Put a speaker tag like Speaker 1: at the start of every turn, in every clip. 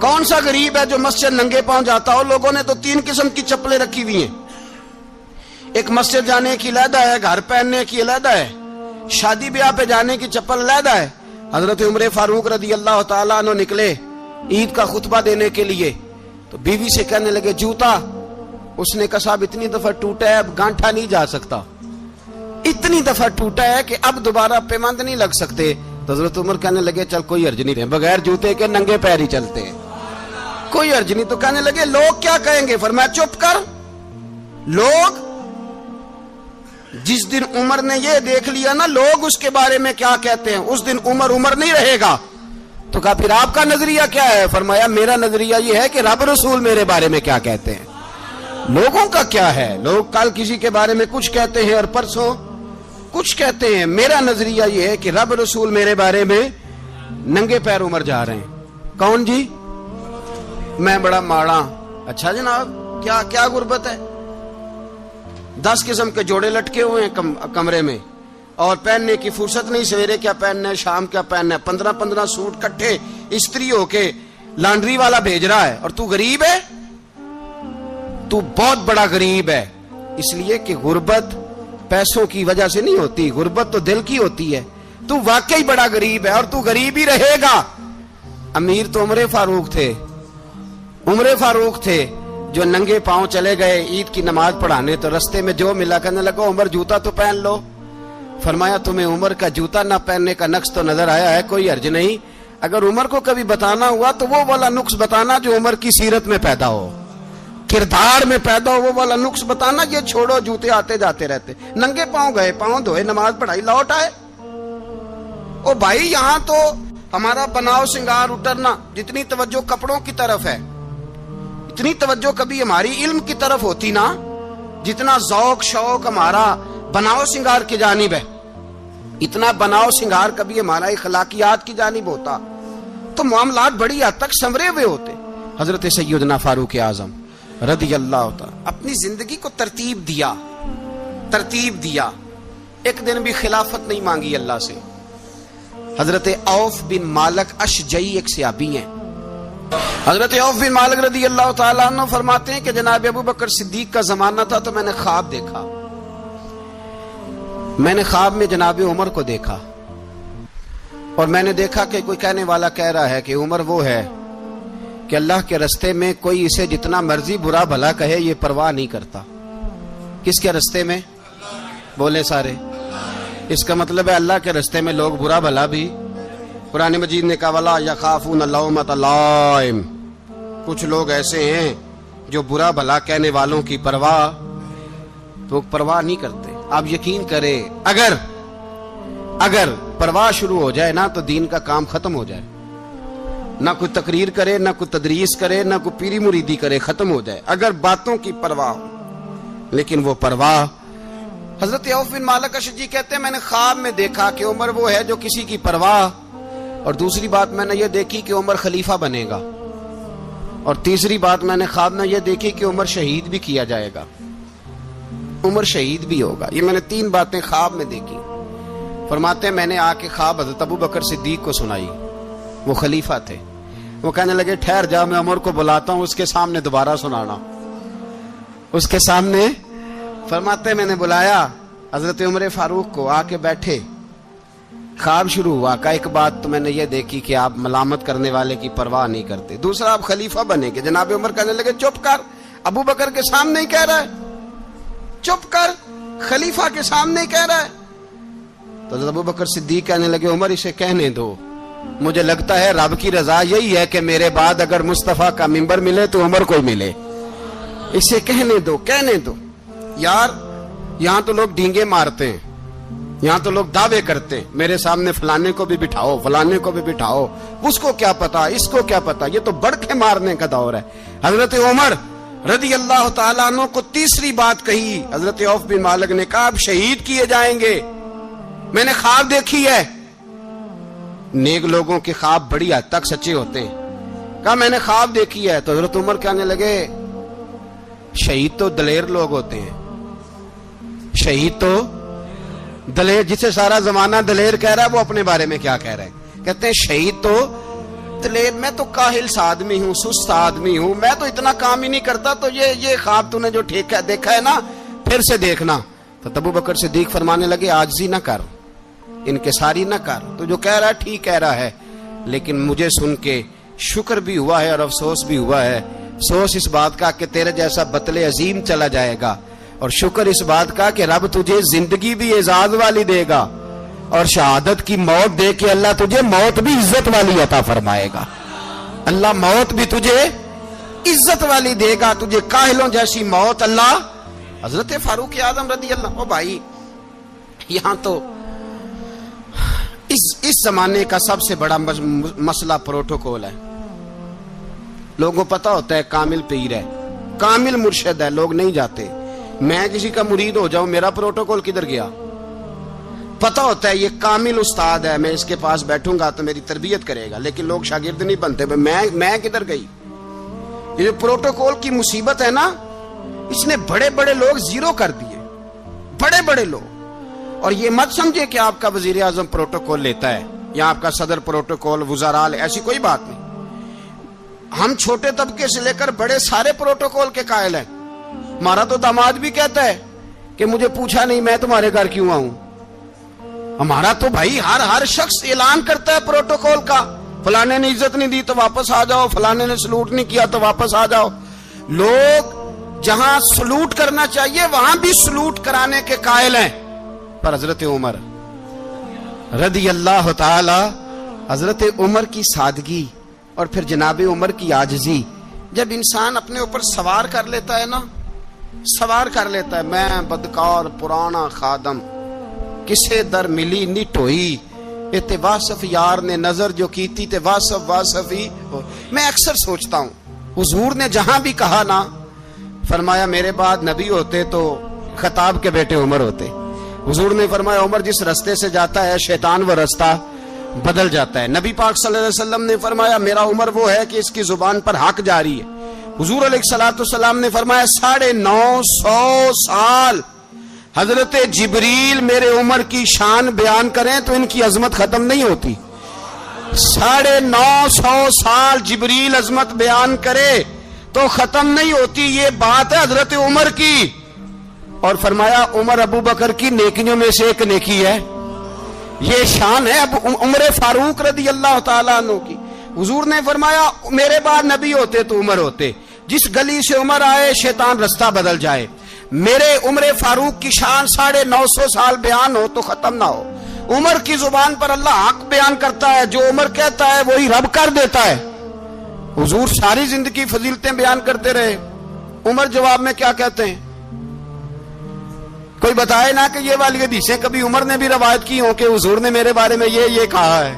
Speaker 1: کون سا غریب ہے جو مسجد ننگے پاؤں جاتا ہو؟ لوگوں نے تو 3 قسم کی چپلیں رکھی ہوئی ہیں، ایک مسجد جانے کی علیحدہ ہے، گھر پہننے کی علیحدہ ہے، شادی بیاہ پہ جانے کی چپل علیحدہ ہے۔ حضرت عمر فاروق رضی اللہ تعالیٰ عنہ نکلے عید کا خطبہ دینے کے لیے، تو بیوی سے کہنے لگے جوتا، اس نے کہا صاحب اتنی دفعہ ٹوٹا ہے اب گانٹھا نہیں جا سکتا، اتنی دفعہ ٹوٹا ہے کہ اب دوبارہ پیمند نہیں لگ سکتے۔ تو حضرت عمر کہنے لگے چل کوئی حرج نہیں، بغیر جوتے کے ننگے پیر ہی چلتے ہیں، کوئی حرج نہیں۔ تو کہنے لگے لوگ کیا کہیں گے؟ فرمایا چپ کر، لوگ جس دن عمر نے یہ دیکھ لیا نا لوگ اس کے بارے میں کیا کہتے ہیں، اس دن عمر نہیں رہے گا۔ تو کہا پھر آپ کا نظریہ کیا ہے؟ فرمایا میرا نظریہ یہ ہے کہ رب رسول میرے بارے میں کیا کہتے ہیں، لوگوں کا کیا ہے؟ لوگ کل کسی کے بارے میں کچھ کہتے ہیں اور پرسوں کچھ کہتے ہیں، میرا نظریہ یہ ہے کہ رب رسول میرے بارے میں ننگے پیر عمر جا رہے ہیں۔ کون جی؟ میں بڑا ماڑا۔ اچھا جناب، کیا غربت ہے؟ 10 قسم کے جوڑے لٹکے ہوئے ہیں کمرے میں، اور پہننے کی فرصت نہیں، سویرے کیا پہننا ہے، شام کیا پہننا ہے، 15 سوٹ کٹھے استری ہو کے لانڈری والا بھیج رہا ہے، اور تو غریب ہے، تو بہت بڑا غریب ہے۔ اس لیے کہ غربت پیسوں کی وجہ سے نہیں ہوتی، غربت تو دل کی ہوتی ہے۔ تو واقعی بڑا غریب ہے اور تو غریب ہی رہے گا۔ امیر تو عمر فاروق تھے جو ننگے پاؤں چلے گئے عید کی نماز پڑھانے، تو رستے میں جو ملا کہنے لگا عمر جوتا تو پہن لو۔ فرمایا تمہیں عمر کا جوتا نہ پہننے کا نقص تو نظر آیا ہے، کوئی حرج نہیں، اگر عمر کو کبھی بتانا ہوا تو وہ والا نقص بتانا جو عمر کی سیرت میں پیدا ہو، کردار میں پیدا ہو، وہ والا نقص بتانا، یہ چھوڑو جوتے آتے جاتے رہتے۔ ننگے پاؤں گئے، پاؤں دھوئے، نماز پڑھائی، لوٹ آئے۔ او بھائی یہاں تو ہمارا بناؤ سنگار اترنا، جتنی توجہ کپڑوں کی طرف ہے اتنی توجہ کبھی ہماری علم کی طرف ہوتی نا، جتنا ذوق شوق ہمارا بناؤ سنگار کی جانب ہے، اتنا بناؤ سنگار کبھی ہمارا اخلاقیات کی جانب ہوتا تو معاملات بڑی حد تک سنورے ہوئے ہوتے۔ حضرت سیدنا فاروق اعظم رضی اللہ تعالی اپنی زندگی کو ترتیب دیا، ایک دن بھی خلافت نہیں مانگی اللہ سے۔ حضرت عوف بن مالک اشجعی ایک صحابی ہیں، حضرت عوف بن مالک رضی اللہ تعالیٰ عنہ فرماتے ہیں کہ جناب ابو بکر صدیق کا زمانہ تھا تو میں نے خواب دیکھا، میں نے خواب میں جناب عمر کو دیکھا، اور میں نے دیکھا کہ کوئی کہنے والا کہہ رہا ہے کہ عمر وہ ہے کہ اللہ کے رستے میں کوئی اسے جتنا مرضی برا بھلا کہے یہ پرواہ نہیں کرتا۔ کس کے رستے میں؟ بولے سارے۔ اس کا مطلب ہے اللہ کے رستے میں لوگ برا بھلا بھی، قرآن مجید نے کہا وَلَا يَخَافُونَ لَوْمَةَ لَائِمٍ، کچھ لوگ ایسے ہیں جو برا بھلا کہنے والوں کی پرواہ نہیں کرتے۔ آپ یقین کرے اگر پرواہ شروع ہو جائے نا تو دین کا کام ختم ہو جائے، نہ کوئی تقریر کرے، نہ کوئی تدریس کرے، نہ کوئی پیری مریدی کرے، ختم ہو جائے اگر باتوں کی پرواہ ہو۔ لیکن وہ پرواہ، حضرت عوف بن مالک اشجعی کہتے ہیں میں نے خواب میں دیکھا کہ عمر وہ ہے جو کسی کی پرواہ، اور دوسری بات میں نے یہ دیکھی کہ عمر خلیفہ بنے گا، اور تیسری بات میں نے خواب میں یہ دیکھی کہ عمر شہید بھی کیا جائے گا، عمر شہید بھی ہوگا۔ یہ میں نے 3 باتیں خواب میں دیکھی۔ فرماتے ہیں میں نے آ کے خواب حضرت ابو بکر صدیق کو سنائی، وہ خلیفہ تھے، وہ کہنے لگے ٹھہر جا میں عمر کو بلاتا ہوں، اس کے سامنے دوبارہ سنانا، اس کے سامنے۔ فرماتے ہیں میں نے بلایا حضرت عمر فاروق کو، آ کے بیٹھے، خواب شروع ہوا۔ کہ ایک بات تو میں نے یہ دیکھی کہ آپ ملامت کرنے والے کی پرواہ نہیں کرتے، دوسرا آپ خلیفہ بنے گے۔ جناب عمر کہنے لگے چپ کر، ابو بکر کے سامنے ہی کہہ رہا ہے، چپ کر، خلیفہ کے سامنے ہی کہہ رہا ہے۔ تو حضرت ابو بکر صدیق کہنے لگے عمر اسے کہنے دو، مجھے لگتا ہے رب کی رضا یہی ہے کہ میرے بعد اگر مصطفیٰ کا منبر ملے تو عمر کو ملے، اسے کہنے دو۔ یار یہاں تو لوگ ڈینگے مارتے ہیں، یہاں تو لوگ دعوے کرتے ہیں میرے سامنے فلانے کو بھی بٹھاؤ، فلانے کو بھی بٹھاؤ، اس کو کیا پتا، اس کو کیا پتا، یہ تو بڑکے مارنے کا دور ہے۔ حضرت عمر رضی اللہ تعالیٰ عنہ کو تیسری بات کہی، حضرت عوف بن مالک نے کہا آپ شہید کیے جائیں گے، میں نے خواب دیکھی ہے۔ نیک لوگوں کے خواب بڑی حد تک سچے ہوتے ہیں، کہا میں نے خواب دیکھی ہے۔ تو حضرت عمر کہنے لگے شہید تو دلیر لوگ ہوتے ہیں، شہید تو دلیر، جسے سارا زمانہ دلیر کہہ رہا ہے وہ اپنے بارے میں کیا کہہ رہا ہے؟ کہتے ہیں شہید تو میں تو کاہل سا آدمی ہوں، سست آدمی ہوں، میں تو اتنا کام ہی نہیں کرتا، تو یہ خواب تو نے جو دیکھا ہے نا پھر سے دیکھنا۔ تو ابو بکر صدیق فرمانے لگے عاجزی نہ کر، انکساری نہ کر، تو جو کہہ رہا ہے ٹھیک کہہ رہا ہے، لیکن مجھے سن کے شکر بھی ہوا ہے اور افسوس بھی ہوا ہے۔ افسوس اس بات کا کہ تیرے جیسا بطل عظیم چلا جائے گا، اور شکر اس بات کا کہ رب تجھے زندگی بھی اعزاز والی دے گا، اور شہادت کی موت دے کے اللہ تجھے موت بھی عزت والی عطا فرمائے گا۔ اللہ موت بھی تجھے عزت والی دے گا، تجھے کاہلوں جیسی موت اللہ۔ حضرت فاروق اعظم رضی اللہ، او بھائی یہاں تو اس زمانے کا سب سے بڑا مسئلہ پروٹوکول ہے۔ لوگوں پتہ ہوتا ہے کامل پیر ہے، کامل مرشد ہے، لوگ نہیں جاتے۔ میں کسی کا مرید ہو جاؤں، میرا پروٹوکول کدھر گیا؟ پتہ ہوتا ہے یہ کامل استاد ہے، میں اس کے پاس بیٹھوں گا تو میری تربیت کرے گا، لیکن لوگ شاگرد نہیں بنتے۔ میں کدھر گئی؟ یہ جو پروٹوکول کی مصیبت ہے نا، اس نے بڑے بڑے لوگ زیرو کر دیے، بڑے بڑے لوگ۔ اور یہ مت سمجھے کہ آپ کا وزیر اعظم پروٹوکول لیتا ہے یا آپ کا صدر پروٹوکول، وزراء، ایسی کوئی بات نہیں۔ ہم چھوٹے طبقے سے لے کر بڑے سارے پروٹوکول کے قائل ہیں۔ ہمارا تو داماد بھی کہتا ہے کہ مجھے پوچھا نہیں میں تمہارے گھر کیوں آؤں۔ ہمارا تو بھائی ہر شخص اعلان کرتا ہے پروٹوکول کا، فلانے نے عزت نہیں دی تو واپس آ جاؤ، فلانے نے سلوٹ نہیں کیا تو واپس آ جاؤ۔ لوگ جہاں سلوٹ کرنا چاہیے وہاں بھی سلوٹ کرانے کے قائل ہیں۔ پر حضرت عمر رضی اللہ تعالی، حضرت عمر کی سادگی اور پھر جناب عمر کی عاجزی، جب انسان اپنے اوپر سوار کر لیتا ہے نا، سوار کر لیتا ہے، میں بدکار پرانا خادم، کسے در ملی نٹ ہوئی، تے واصف یار نے نظر جو کیتی تے واصف ہی ہو۔ میں اکثر سوچتا ہوں حضور نے جہاں بھی کہا نا، فرمایا میرے بعد نبی ہوتے تو خطاب کے بیٹے عمر ہوتے۔ حضور نے فرمایا عمر جس رستے سے جاتا ہے شیطان وہ رستہ بدل جاتا ہے۔ نبی پاک صلی اللہ علیہ وسلم نے فرمایا میرا عمر وہ ہے کہ اس کی زبان پر حق جاری ہے۔ حضور علیہ الصلوۃ والسلام نے فرمایا 950 سال حضرت جبریل میرے عمر کی شان بیان کریں تو ان کی عظمت ختم نہیں ہوتی۔ 950 سال جبریل عظمت بیان کرے تو ختم نہیں ہوتی۔ یہ بات ہے حضرت عمر کی، اور فرمایا عمر ابو بکر کی نیکیوں میں سے ایک نیکی ہے، یہ شان ہے اب عمر فاروق رضی اللہ تعالیٰ عنہ کی۔ حضور نے فرمایا میرے بعد نبی ہوتے تو عمر ہوتے، جس گلی سے عمر آئے شیطان رستہ بدل جائے۔ میرے عمر فاروق کی شان 950 سال بیان ہو تو ختم نہ ہو۔ عمر کی زبان پر اللہ حق بیان کرتا ہے، جو عمر کہتا ہے وہی رب کر دیتا ہے۔ حضور ساری زندگی فضیلتیں بیان کرتے رہے، عمر جواب میں کیا کہتے ہیں؟ کوئی بتائے نا کہ یہ والی حدیثیں کبھی عمر نے بھی روایت کی ہوں کہ حضور نے میرے بارے میں یہ کہا ہے۔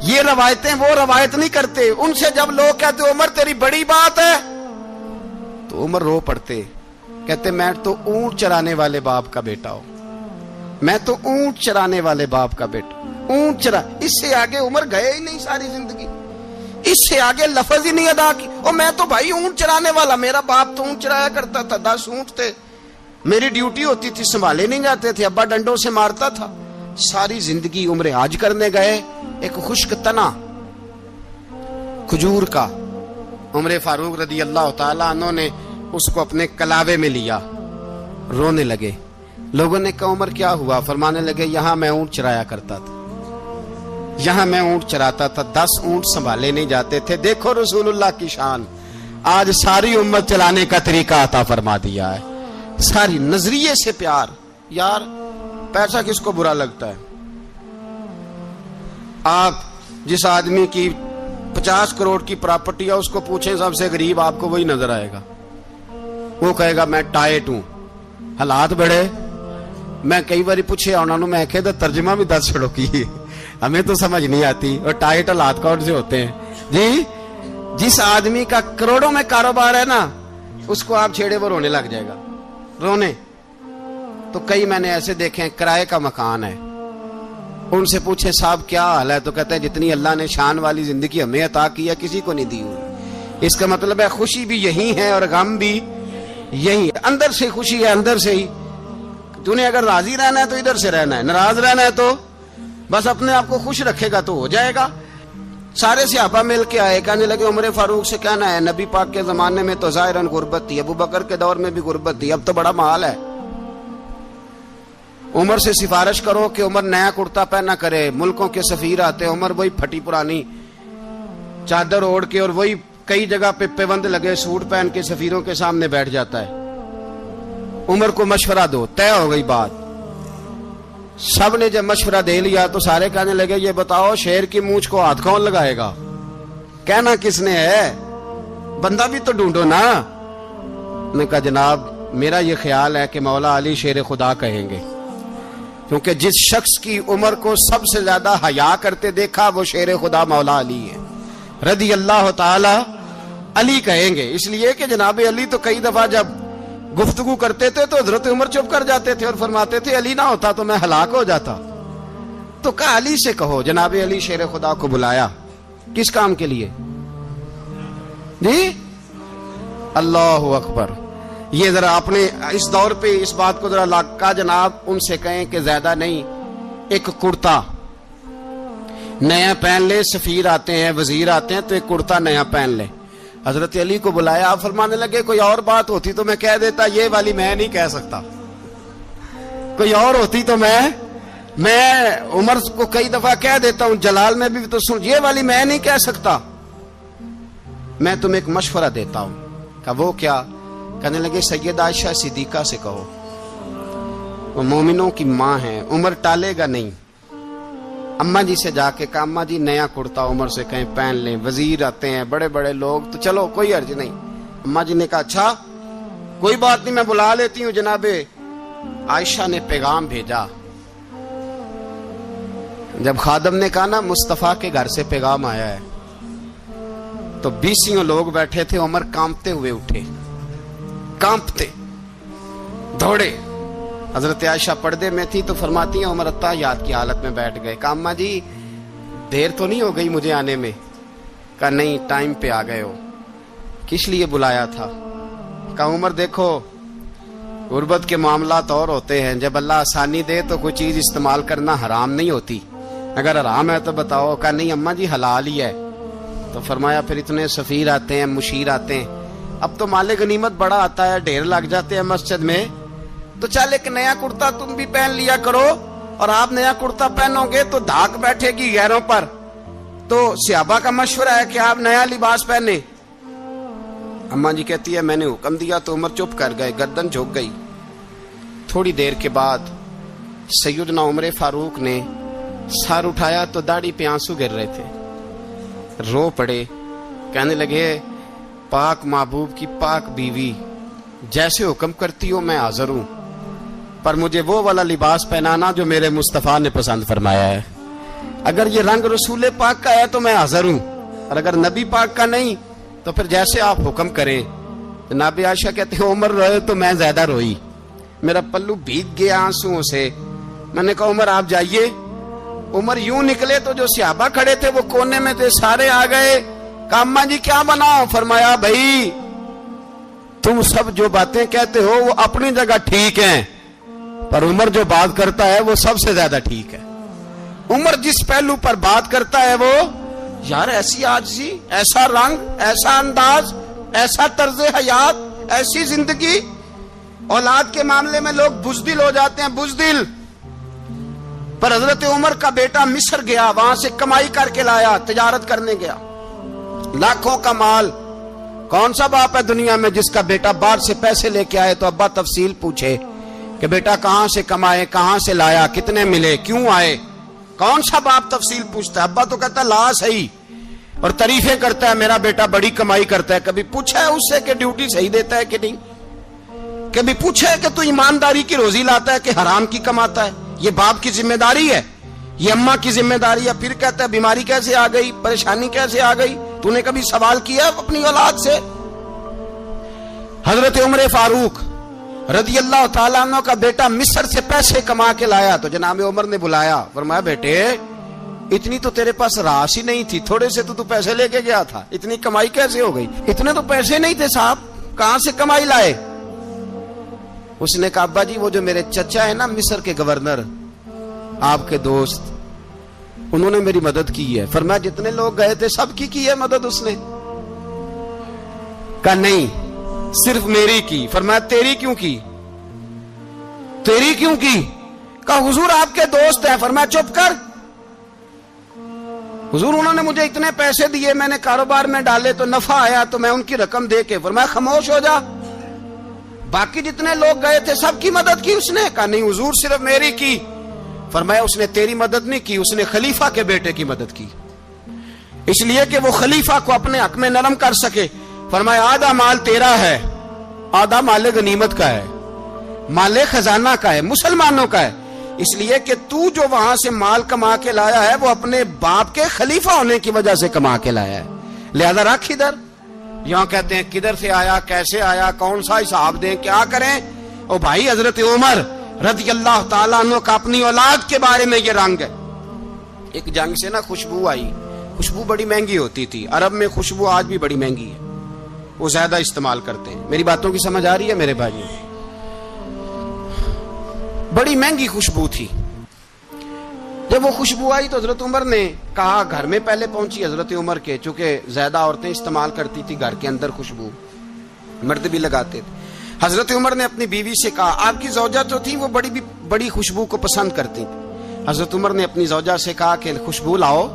Speaker 1: یہ روایتیں وہ روایت نہیں کرتے، ان سے جب لوگ کہتے عمر تیری بڑی بات ہے تو عمر رو پڑتے، کہتے میں تو اونٹ چرانے والے باپ کا بیٹا ہوں، میں تو اونٹ چرانے والے باپ کا بیٹا، اونٹ چرا۔ اس سے آگے عمر گئے ہی نہیں ساری زندگی، اس سے آگے لفظ ہی نہیں ادا کی۔ اور میں تو بھائی اونٹ چرانے والا، میرا باپ تو اونٹ چرایا کرتا تھا، 10 اونٹ تھے، میری ڈیوٹی ہوتی تھی، سنبھالے نہیں جاتے تھے، ابا ڈنڈوں سے مارتا تھا۔ ساری زندگی عمر حج کرنے گئے، ایک خشک تنا کھجور کا عمر فاروق رضی اللہ تعالیٰ عنہ نے اس کو اپنے کلاوے میں لیا، رونے لگے۔ لوگوں نے کہا عمر کیا ہوا؟ فرمانے لگے یہاں میں اونٹ چرایا کرتا تھا، یہاں میں اونٹ چراتا تھا، 10 اونٹ سنبھالے نہیں جاتے تھے۔ دیکھو رسول اللہ کی شان، آج ساری امت چلانے کا طریقہ عطا فرما دیا ہے، ساری نظریے سے پیار۔ یار پیسہ کس کو برا لگتا ہے؟ آپ جس آدمی کی 50 کروڑ کی پراپرٹی ہے اس کو پوچھیں سب سے غریب، آپ کو وہی نظر آئے گا، وہ کہے گا میں ٹائٹ ہوں۔ حالات بڑے، میں کئی باری پوچھے انہوں نے، میں کہتا ترجمہ بھی 10 چھڑوں کی، ہمیں تو سمجھ نہیں آتی، اور ٹائٹ حالات کون سے ہوتے ہیں جی؟ جس آدمی کا کروڑوں میں کاروبار ہے نا، اس کو آپ چھیڑے وہ رونے لگ جائے گا، رونے۔ تو کئی میں نے ایسے دیکھے ہیں کرائے کا مکان ہے، ان سے پوچھے صاحب کیا حال ہے، تو کہتے ہیں جتنی اللہ نے شان والی زندگی ہمیں عطا کی ہے کسی کو نہیں دی ہوئی۔ اس کا مطلب ہے خوشی بھی یہی ہے اور غم بھی یہی ہے، اندر سے خوشی ہے، اندر سے ہی۔ تو نے اگر راضی رہنا ہے تو ادھر سے رہنا ہے، ناراض رہنا ہے تو بس اپنے آپ کو خوش رکھے گا تو ہو جائے گا۔ سارے صحابہ مل کے آئے، کہنے لگے عمر فاروق سے کہنا ہے نبی پاک کے زمانے میں تو ظاہراً غربت تھی، ابو بکر کے دور میں بھی غربت تھی، اب تو بڑا مال ہے، عمر سے سفارش کرو کہ عمر نیا کرتا پہنا کرے۔ ملکوں کے سفیر آتے، عمر وہی پھٹی پرانی چادر اوڑھ کے اور وہی کئی جگہ پہ پیوند لگے سوٹ پہن کے سفیروں کے سامنے بیٹھ جاتا ہے۔ عمر کو مشورہ دو، طے ہو گئی بات۔ سب نے جب مشورہ دے لیا تو سارے کہنے لگے یہ بتاؤ شیر کی مونچھ کو ہاتھ کون لگائے گا؟ کہنا کس نے ہے؟ بندہ بھی تو ڈھونڈو نا۔ نے کہا جناب میرا یہ خیال ہے کہ مولا علی شیر خدا کہیں گے، کیونکہ جس شخص کی عمر کو سب سے زیادہ حیا کرتے دیکھا وہ شیر خدا مولا علی ہے رضی اللہ تعالی علی کہیں گے، اس لیے کہ جناب علی تو کئی دفعہ جب گفتگو کرتے تھے تو حضرت عمر چپ کر جاتے تھے اور فرماتے تھے علی نہ ہوتا تو میں ہلاک ہو جاتا۔ تو کہا علی سے کہو۔ جناب علی شیر خدا کو بلایا، کس کام کے لیے؟ جی اللہ اکبر۔ یہ ذرا اپنے اس دور پہ اس بات کو ذرا کہا جناب ان سے کہیں کہ زیادہ نہیں، ایک کرتا نیا پہن لے، سفیر آتے ہیں وزیر آتے ہیں تو ایک کرتا نیا پہن لے۔ حضرت علی کو بلایا، آپ فرمانے لگے کوئی اور بات ہوتی تو میں کہہ دیتا، یہ والی میں نہیں کہہ سکتا، کوئی اور ہوتی تو میں عمر کو کئی دفعہ کہہ دیتا ہوں، جلال میں بھی تو سن، یہ والی میں نہیں کہہ سکتا، میں تمہیں ایک مشورہ دیتا ہوں۔ کہا وہ کیا؟ کہنے لگے سیدہ عائشہ صدیقہ سے کہو، وہ مومنوں کی ماں ہیں، عمر ٹالے گا نہیں۔ اماں جی سے جا کے کہا اماں جی نیا کرتا عمر سے کہیں پہن لیں، وزیر آتے ہیں بڑے بڑے لوگ تو چلو کوئی حرج نہیں۔ اماں جی نے کہا اچھا کوئی بات نہیں میں بلا لیتی ہوں۔ جناب عائشہ نے پیغام بھیجا، جب خادم نے کہا نا مصطفیٰ کے گھر سے پیغام آیا ہے تو 20 لوگ بیٹھے تھے، عمر کانپتے ہوئے اٹھے، کانپتے دوڑے۔ حضرت عائشہ پردے میں تھی تو فرماتی ہیں عمر اتحیات کی حالت میں بیٹھ گئے۔ کہا اماں جی دیر تو نہیں ہو گئی مجھے آنے میں؟ کہا نہیں ٹائم پہ آ گئے ہو۔ کس لیے بلایا تھا؟ کہا عمر دیکھو غربت کے معاملات اور ہوتے ہیں، جب اللہ آسانی دے تو کوئی چیز استعمال کرنا حرام نہیں ہوتی، اگر حرام ہے تو بتاؤ۔ کہا نہیں اماں جی حلال ہی ہے۔ تو فرمایا پھر اتنے سفیر آتے ہیں مشیر آتے ہیں، اب تو مال غنیمت بڑا آتا ہے، ڈھیر لگ جاتے ہیں مسجد میں، تو چل ایک نیا کرتا تم بھی پہن لیا کرو، اور آپ نیا کرتا پہنو گے تو دھاک بیٹھے گی غیروں پر۔ تو صحابہ کا مشورہ ہے کہ آپ نیا لباس پہنے۔ اماں جی کہتی ہے میں نے حکم دیا تو عمر چپ کر گئے، گردن جھک گئی۔ تھوڑی دیر کے بعد سیدنا عمر فاروق نے سر اٹھایا تو داڑھی پہ آنسو گر رہے تھے، رو پڑے، کہنے لگے پاک محبوب کی پاک بیوی جیسے حکم کرتی ہو میں حاضر ہوں، پر مجھے وہ والا لباس پہنانا جو میرے مصطفیٰ نے پسند فرمایا ہے۔ اگر یہ رنگ رسول پاک کا ہے تو میں حاضر ہوں، اور اگر نبی پاک کا نہیں تو پھر جیسے آپ حکم کریں۔ جناب عائشہ کہتے ہیں عمر روئے تو میں زیادہ روئی، میرا پلو بھیگ گیا آنسوؤں سے۔ میں نے کہا عمر آپ جائیے۔ عمر یوں نکلے تو جو صحابہ کھڑے تھے وہ کونے میں تھے، سارے آ گئے۔ کہا اماں جی کیا بناؤ؟ فرمایا بھائی تم سب جو باتیں کہتے ہو وہ اپنی جگہ ٹھیک ہیں، پر عمر جو بات کرتا ہے وہ سب سے زیادہ ٹھیک ہے۔ عمر جس پہلو پر بات کرتا ہے وہ یار ایسی عاجزی، ایسا رنگ، ایسا انداز، ایسا طرز حیات، ایسی زندگی۔ اولاد کے معاملے میں لوگ بزدل ہو جاتے ہیں، بزدل، پر حضرت عمر کا بیٹا مصر گیا، وہاں سے کمائی کر کے لایا، تجارت کرنے گیا، لاکھوں کا مال۔ کون سا باپ ہے دنیا میں جس کا بیٹا باہر سے پیسے لے کے آئے تو ابا تفصیل پوچھے کہ بیٹا کہاں سے کمائے، کہاں سے لایا، کتنے ملے، کیوں آئے؟ کون سا باپ تفصیل پوچھتا ہے؟ ابا تو کہتا ہے لا صحیح، اور تعریفیں کرتا ہے میرا بیٹا بڑی کمائی کرتا ہے۔ کبھی پوچھا ہے اس سے کہ ڈیوٹی صحیح دیتا ہے کہ نہیں؟ کبھی پوچھا ہے کہ تو ایمانداری کی روزی لاتا ہے کہ حرام کی کماتا ہے؟ یہ باپ کی ذمہ داری ہے، یہ اماں کی ذمہ داری ہے۔ پھر کہتا ہے بیماری کیسے آ گئی، پریشانی کیسے آ گئی؟ تو نے کبھی سوال کیا اپنی اولاد سے؟ حضرت عمر فاروق رضی اللہ تعالیٰ عنہ کا بیٹا مصر سے پیسے کما کے لایا تو جناب عمر نے بلایا، فرمایا بیٹے اتنی تو تیرے پاس راس ہی نہیں تھی، تھوڑے سے تو پیسے لے کے گیا تھا، اتنی کمائی کیسے ہو گئی؟ اتنے تو پیسے نہیں تھے صاحب، کہاں سے کمائی لائے؟ اس نے کہا ابا جی وہ جو میرے چچا ہے نا مصر کے گورنر، آپ کے دوست، انہوں نے میری مدد کی ہے. فرمایا جتنے لوگ گئے تھے سب کی ہے مدد اس نے؟ کہا نہیں صرف میری کی. فرمایا تیری کیوں کی؟ تیری کیوں کی؟ کہا حضور آپ کے دوست ہیں. فرمایا چپ کر حضور انہوں نے مجھے اتنے پیسے دیے, میں نے کاروبار میں ڈالے تو نفع آیا تو میں ان کی رقم دے کے. فرمایا خاموش ہو جا, باقی جتنے لوگ گئے تھے سب کی مدد کی اس نے؟ کہا نہیں حضور صرف میری کی. فرمایا اس نے تیری مدد نہیں کی, اس نے خلیفہ کے بیٹے کی مدد کی, اس لیے کہ وہ خلیفہ کو اپنے حق میں نرم کر سکے. فرمایا آدھا مال تیرا ہے, آدھا مال غنیمت کا ہے, مال خزانہ کا ہے, مسلمانوں کا ہے, اس لیے کہ تو جو وہاں سے مال کما کے لایا ہے وہ اپنے باپ کے خلیفہ ہونے کی وجہ سے کما کے لایا ہے, لہذا رکھ ادھر. یہاں کہتے ہیں کدھر سے آیا, کیسے آیا, کون سا حساب دیں, کیا کریں؟ او بھائی حضرت عمر رضی اللہ تعالیٰ عنہ کا اپنی اولاد کے بارے میں یہ رنگ ہے. ایک جنگ سے نا خوشبو آئی, خوشبو بڑی مہنگی ہوتی تھی, عرب میں خوشبو آج بھی بڑی مہنگی ہے, وہ زیادہ استعمال کرتے ہیں. میری باتوں کی سمجھ آ رہی ہے میرے بھائی؟ بڑی مہنگی خوشبو تھی. جب وہ خوشبو آئی تو حضرت عمر نے کہا, گھر میں پہلے پہنچی حضرت عمر کے, چونکہ زیادہ عورتیں استعمال کرتی تھی گھر کے اندر خوشبو, مرد بھی لگاتے تھے. حضرت عمر نے اپنی بیوی سے کہا, آپ کی زوجہ جو تھی وہ بڑی خوشبو کو پسند کرتی تھی. حضرت عمر نے اپنی زوجہ سے کہا کہ خوشبو لاؤ,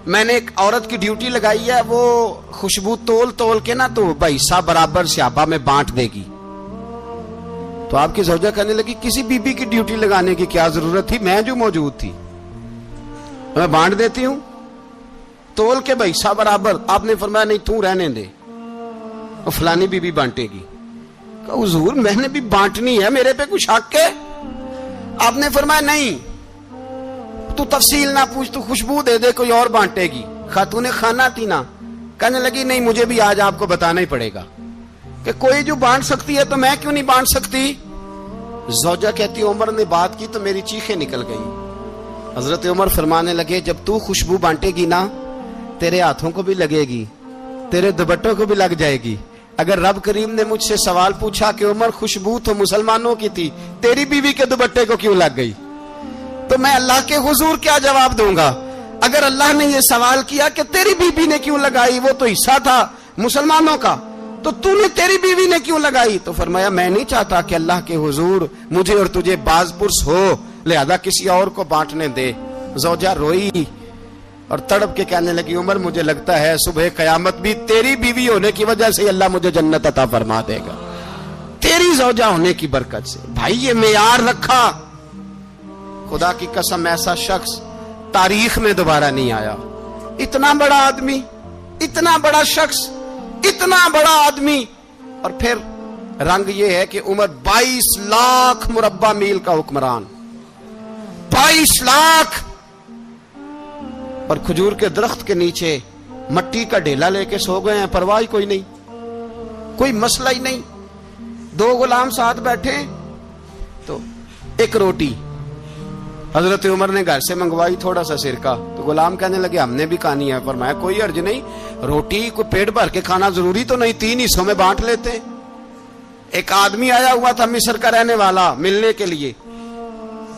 Speaker 1: میں نے ایک عورت کی ڈیوٹی لگائی ہے, وہ خوشبو تول کے نا تو حصہ برابر صحابہ میں بانٹ دے گی. تو آپ کی زوجہ کہنے لگی کسی بی بی کی ڈیوٹی لگانے کی کیا ضرورت تھی, میں جو موجود تھی میں بانٹ دیتی ہوں تول کے حصہ برابر. آپ نے فرمایا نہیں تو رہنے دے, اور فلانی بی بی بانٹے گی. کہا حضور میں نے بھی بانٹنی ہے, میرے پہ کچھ حق ہے؟ آپ نے فرمایا نہیں تو تفصیل نہ پوچھ, تو خوشبو دے دے, کوئی اور بانٹے گی. خاتون خانہ تھی نا, کہنے لگی نہیں مجھے بھی آج آپ کو بتانا ہی پڑے گا کہ کوئی جو بانٹ سکتی ہے تو میں کیوں نہیں بانٹ سکتی. زوجہ کہتی عمر نے بات کی تو میری چیخیں نکل گئی. حضرت عمر فرمانے لگے جب تو خوشبو بانٹے گی نا تیرے ہاتھوں کو بھی لگے گی, تیرے دوپٹوں کو بھی لگ جائے گی. اگر رب کریم نے مجھ سے سوال پوچھا کہ عمر خوشبو تو مسلمانوں کی تھی, تیری بیوی کے دوپٹے کو کیوں لگ گئی, تو میں اللہ کے حضور کیا جواب دوں گا؟ اگر اللہ نے یہ سوال کیا کہ تیری بیوی نے کیوں لگائی, وہ تو حصہ تھا مسلمانوں کا, تو نے تیری بیوی نے کیوں لگائی؟ تو فرمایا میں نہیں چاہتا کہ اللہ کے حضور مجھے اور تجھے باز پرس ہو, لہذا کسی اور کو بانٹنے دے. زوجہ روئی اور تڑپ کے کہنے لگی عمر مجھے لگتا ہے صبح قیامت بھی تیری بیوی ہونے کی وجہ سے اللہ مجھے جنت عطا فرما دے گا, تیری زوجہ ہونے کی برکت سے. بھائی یہ معیار رکھا, خدا کی قسم ایسا شخص تاریخ میں دوبارہ نہیں آیا. اتنا بڑا آدمی, اتنا بڑا شخص, اتنا بڑا آدمی, اور پھر رنگ یہ ہے کہ عمر 22 لاکھ مربع میل کا حکمران, 22 لاکھ, اور کھجور کے درخت کے نیچے مٹی کا ڈھیلا لے کے سو گئے ہیں, پرواہ کوئی نہیں, کوئی مسئلہ ہی نہیں. 2 غلام ساتھ بیٹھے تو ایک روٹی حضرت عمر نے گھر سے منگوائی, تھوڑا سا سرکہ, تو غلام کہنے لگے ہم نے بھی کھانی ہے. فرمایا کوئی حرج نہیں, روٹی کو پیٹ بھر کے کھانا ضروری تو نہیں, 3 حصوں میں بانٹ لیتے. ایک آدمی آیا ہوا تھا مصر کا رہنے والا ملنے کے لیے,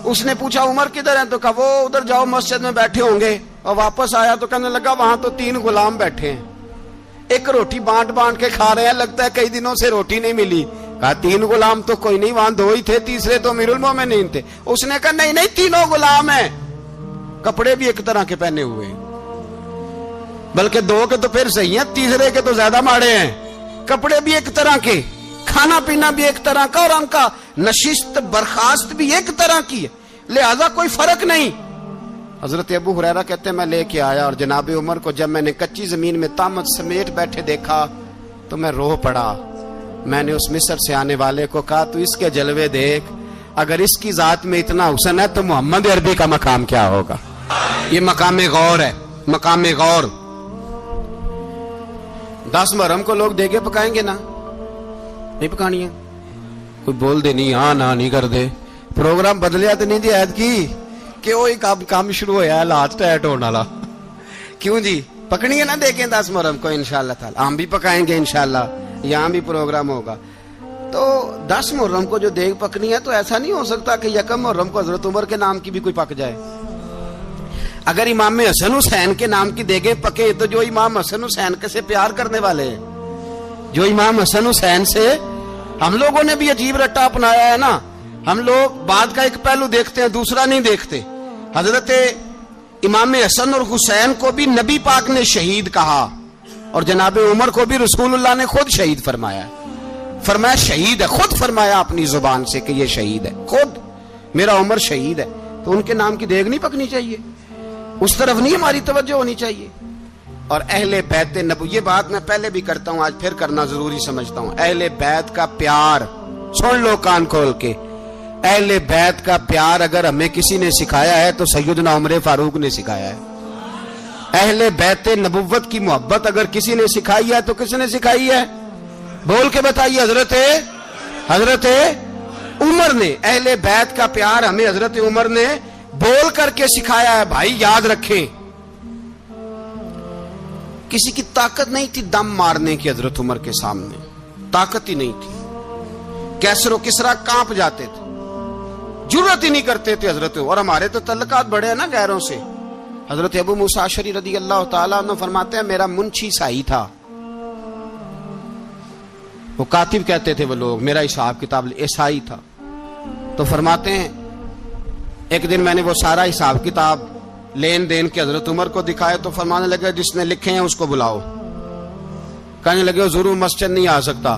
Speaker 1: اس نے پوچھا عمر کدھر ہیں, تو کہا وہ ادھر جاؤ مسجد میں بیٹھے ہوں گے. اور واپس آیا تو کہنے لگا وہاں تو 3 غلام بیٹھے ہیں, ایک روٹی بانٹ کے کھا رہے ہیں, لگتا ہے کئی دنوں سے روٹی نہیں ملی. کہا 3 غلام تو کوئی نہیں, وہاں 2 ہی تھے, تیسرے تو امیر المومنین تھے. اس نے کہا نہیں 3 غلام ہیں, کپڑے بھی ایک طرح کے پہنے ہوئے, بلکہ 2 کے تو پھر صحیح ہیں, تیسرے کے تو زیادہ ماڑے ہیں. کپڑے بھی ایک طرح کے, کھانا پینا بھی ایک طرح کا, اور ان کا نشست برخاست بھی ایک طرح کی ہے, لہذا کوئی فرق نہیں. حضرت ابو ہریرہ کہتے ہیں میں لے کے آیا, اور جناب عمر کو جب میں نے کچی زمین میں تامت سمیٹ بیٹھے دیکھا تو میں رو پڑا. میں نے اس مصر سے آنے والے کو کہا تو اس کے جلوے دیکھ, اگر اس کی ذات میں اتنا حسن ہے تو محمد عربی کا مقام کیا ہوگا. یہ مقام غور ہے, مقام غور. 10 محرم کو لوگ دیگے پکائیں گے نا, نہیں پکانی ہے, کوئی بول دے نہیں, ہاں نہ نہیں کر دے, پروگرام بدلیا تو نہیں دی عید کی کہ وہی کام شروع ہوا ہے لاسٹ ٹائٹ ہونے والا. کیوں جی پکنی ہے نا دیکھیں 10 محرم کو انشاءاللہ تعالی, ہم بھی پکائیں گے انشاءاللہ, یہاں بھی پروگرام ہوگا. تو 10 محرم کو جو دیگ پکنی ہے تو ایسا نہیں ہو سکتا کہ 1 محرم کو حضرت عمر کے نام کی بھی کوئی پک جائے. اگر امام حسن حسین کے نام کی دیگیں پکے تو جو امام حسن حسین سے پیار کرنے والے ہیں، جو امام حسن حسین سے، ہم لوگوں نے بھی عجیب رٹا اپنایا ہے نا. ہم لوگ بات کا ایک پہلو دیکھتے ہیں، دوسرا نہیں دیکھتے. حضرت امام حسن اور حسین کو بھی نبی پاک نے شہید کہا، اور جناب عمر کو بھی رسول اللہ نے خود شہید فرمایا. فرمایا شہید ہے، خود فرمایا اپنی زبان سے کہ یہ شہید ہے، خود میرا عمر شہید ہے. تو ان کے نام کی دیگ نہیں پکنی چاہیے، اس طرف نہیں ہماری توجہ ہونی چاہیے. اور اہل بیت نبوت، یہ بات میں پہلے بھی کرتا ہوں، آج پھر کرنا ضروری سمجھتا ہوں. اہل بیت کا پیار سن لو کان کھول کے. اہل بیت کا پیار اگر ہمیں کسی نے سکھایا ہے تو سیدنا عمر فاروق نے سکھایا ہے. اہل بیت نبوت کی محبت اگر کسی نے سکھائی ہے تو کس نے سکھائی ہے؟ بول کے بتائیے. حضرت عمر نے. اہل بیت کا پیار ہمیں حضرت عمر نے بول کر کے سکھایا ہے. بھائی یاد رکھیں، کسی کی طاقت نہیں تھی دم مارنے کی حضرت عمر کے سامنے، طاقت ہی نہیں تھی. کیسر و کسرا کانپ جاتے تھے، جرأت ہی نہیں کرتے تھے حضرت. اور ہمارے تو تعلقات بڑے ہیں نا غیروں سے. حضرت ابو موسیٰ اشعری رضی اللہ تعالیٰ عنہ فرماتے ہیں میرا منشی سائی تھا، وہ کاتب کہتے تھے وہ لوگ، میرا حساب کتاب عیسائی تھا. تو فرماتے ہیں ایک دن میں نے وہ سارا حساب کتاب لین دین کے حضرت عمر کو دکھائے تو فرمانے لگے جس نے لکھے ہیں اس کو بلاؤ. کہنے لگے حضور مسجد نہیں آ سکتا.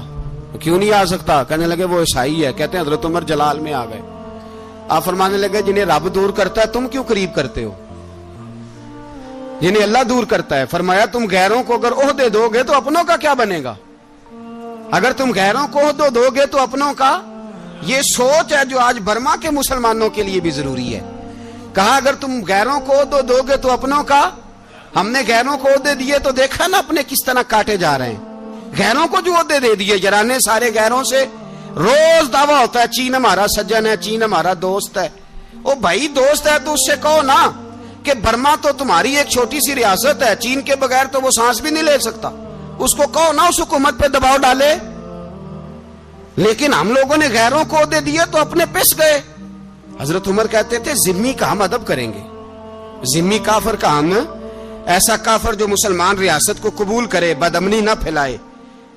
Speaker 1: کیوں نہیں آ سکتا؟ کہنے لگے وہ عیسائی ہے. کہتے ہیں حضرت عمر جلال میں آ گئے. آپ فرمانے لگے جنہیں رب دور کرتا ہے تم کیوں قریب کرتے ہو؟ جنہیں اللہ دور کرتا ہے. فرمایا تم غیروں کو اگر عہدے دو گے تو اپنوں کا کیا بنے گا؟ اگر تم غیروں کو عہدے دو گے تو اپنوں کا. یہ سوچ ہے جو آج برما کے مسلمانوں کے لیے بھی ضروری ہے. کہا اگر تم غیروں کو عہدے دو گے تو اپنوں کا. ہم نے غیروں کو عہدے دیے تو دیکھا نا اپنے کس طرح کاٹے جا رہے ہیں. غیروں کو جو عہدے دے دیے جرانے سارے غیروں سے. روز دعویٰ ہوتا ہے چین ہمارا سجن ہے، چین ہمارا دوست ہے. او بھائی دوست ہے تو اس سے کہو نا کہ برما تو تمہاری ایک چھوٹی سی ریاست ہے، چین کے بغیر تو وہ سانس بھی نہیں لے سکتا. اس کو کہو نا اس حکومت پہ دباؤ ڈالے. لیکن ہم لوگوں نے غیروں کو عہدے دیے تو اپنے پس گئے. حضرت عمر کہتے تھے ذمی کا ہم ادب کریں گے، ذمی کافر کا ہم، ایسا کافر جو مسلمان ریاست کو قبول کرے، بدامنی نہ پھیلائے.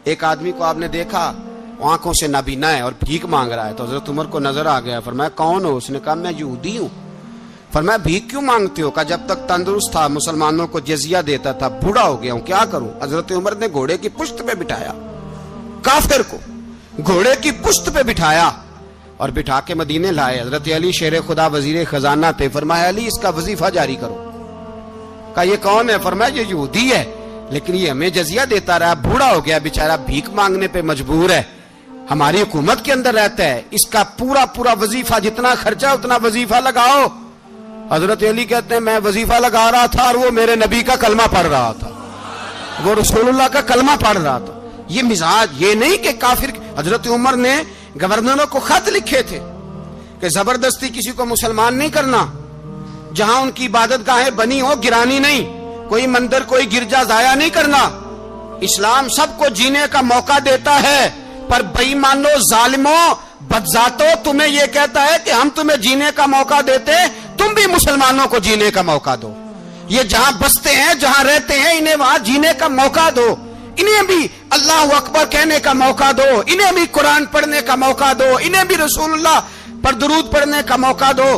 Speaker 1: ایک آدمی کو آپ نے دیکھا آنکھوں سے نابینا ہے اور بھیک مانگ رہا ہے. تو حضرت عمر کو نظر آ گیا. فرمایا کون ہو؟ اس نے کہا میں یہودی ہوں. فرمایا بھیک کیوں مانگتے ہو؟ کہا جب تک تندرست تھا مسلمانوں کو جزیہ دیتا تھا، بوڑھا ہو گیا ہوں کیا کروں. حضرت عمر نے گھوڑے کی پشت پہ بٹھایا، کافر کو گھوڑے کی پشت پہ بٹھایا اور بٹھا کے مدینے لائے. حضرت علی شیر خدا وزیر خزانہ تھے. فرمایا علی اس کا وظیفہ جاری کرو. کہا یہ کون ہے؟ فرمایا یہ یہودی ہے لیکن یہ ہمیں جزیہ دیتا رہا، بوڑھا ہو گیا بیچارہ، بھیک مانگنے پہ مجبور ہے، ہماری حکومت کے اندر رہتا ہے، اس کا پورا وظیفہ جتنا خرچہ اتنا وظیفہ لگاؤ. حضرت علی کہتے ہیں میں وظیفہ لگا رہا تھا اور وہ میرے نبی کا کلمہ پڑھ رہا تھا، وہ رسول اللہ کا کلمہ پڑھ رہا تھا. یہ مزاج، یہ نہیں کہ کافر. حضرت عمر نے گورنروں کو خط لکھے تھے کہ زبردستی کسی کو مسلمان نہیں کرنا، جہاں ان کی عبادت گاہیں بنی ہو گرانی نہیں، کوئی مندر کوئی گرجا ضائع نہیں کرنا. اسلام سب کو جینے کا موقع دیتا ہے، پر بے ایمانو ظالموں بدذاتوں تمہیں یہ کہتا ہے کہ ہم تمہیں جینے کا موقع دیتے، تم بھی مسلمانوں کو جینے کا موقع دو. یہ جہاں بستے ہیں جہاں رہتے ہیں انہیں وہاں جینے کا موقع دو، انہیں بھی اللہ اکبر کہنے کا موقع دو، انہیں بھی قرآن پڑھنے کا موقع دو، انہیں بھی رسول اللہ پر درود پڑھنے کا موقع دو.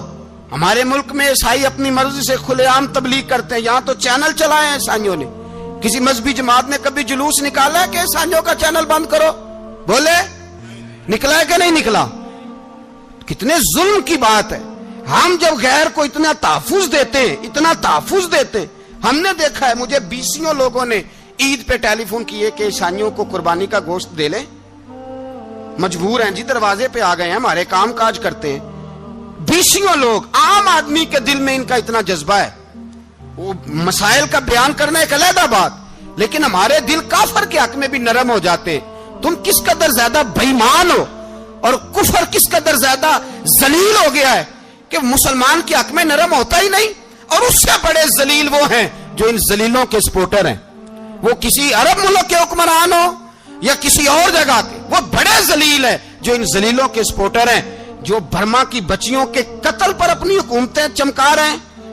Speaker 1: ہمارے ملک میں عیسائی اپنی مرضی سے کھلے عام تبلیغ کرتے ہیں. یہاں تو چینل چلائے ہیں عیسائیوں نے. کسی مذہبی جماعت نے کبھی جلوس نکالا ہے کہ عیسائیوں کا چینل بند کرو؟ بولے نکلا ہے کہ نہیں نکلا؟ کتنے ظلم کی بات ہے. ہم جب غیر کو اتنا تحفظ دیتے ہیں، ہم نے دیکھا ہے، مجھے بیسیوں لوگوں نے عید پہ ٹیلی فون کیے کہ عیسائیوں کو قربانی کا گوشت دے لیں، مجبور ہیں جی، دروازے پہ آ گئے ہیں، ہمارے کام کاج کرتے ہیں. بیسیوں لوگ، عام آدمی کے دل میں ان کا اتنا جذبہ ہے. وہ مسائل کا بیان کرنا ایک علیحدہ بات، لیکن ہمارے دل کافر کے حق میں بھی نرم ہو جاتے. تم کس قدر زیادہ بے ایمان ہو اور کفر کس قدر زیادہ ذلیل ہو گیا ہے کہ مسلمان کے حق میں نرم ہوتا ہی نہیں. اور اس سے بڑے ذلیل وہ ہیں جو ان ذلیلوں کے سپورٹر ہیں. وہ کسی عرب ملک کے حکمران ہو یا کسی اور جگہ کے، وہ بڑے ذلیل ہیں جو ان ذلیلوں کے سپورٹر ہیں، جو برما کی بچیوں کے قتل پر اپنی حکومتیں چمکا رہے ہیں.